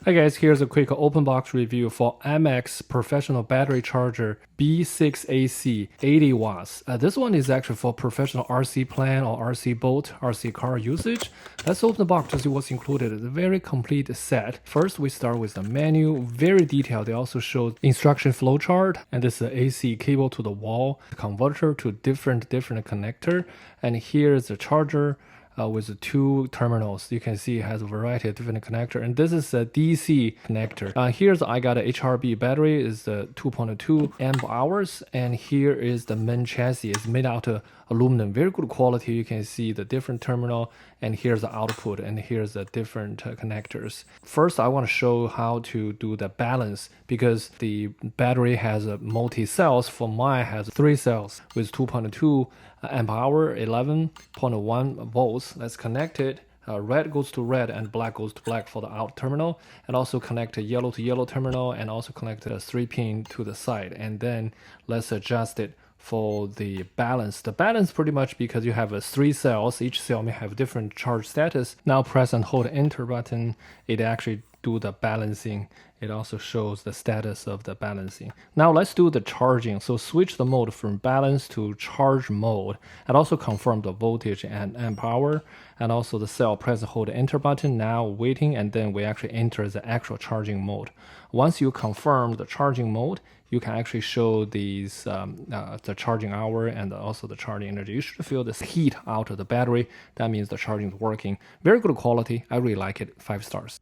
Hi guys, here's a quick open box review for iMAX professional battery charger B6AC 80 watts. This one is actually for professional RC plan or RC boat, RC car usage. Let's open the box to see what's included. It's a very complete set. First, we start with the menu, very detailed. They also show instruction flow chart, and this is the AC cable to the wall, converter to different connector, and here's the charger. With the two terminals. You can see it has a variety of different connector, and this is a DC connector. Here's I got a HRB battery, is the 2.2 amp hours, and here is the main chassis. It's made out of aluminum, very good quality. You can see the different terminal, and here's the output, and here's the different connectors. First, I want to show how to do the balance, because the battery has a multi cells. For mine has 3 cells with 2.2 amp hour, 11.1 volts. Let's connect it. Red goes to red and black goes to black for the out terminal, and also connect a yellow to yellow terminal, and also connect a 3-pin to the side. And then let's adjust it for the balance. The balance pretty much because you have 3 cells, each cell may have different charge status. Now press and hold enter button, it actually do the balancing. It also shows the status of the balancing. Now let's do the charging. So switch the mode from balance to charge mode, and also confirm the voltage and amp hour, and also the cell. Press and hold enter button. Now waiting, and then we actually enter the actual charging mode. Once you confirm the charging mode, you can actually show these the charging hour and also the charging energy. You should feel this heat out of the battery. That means the charging is working. Very good quality. I really like it. 5 stars.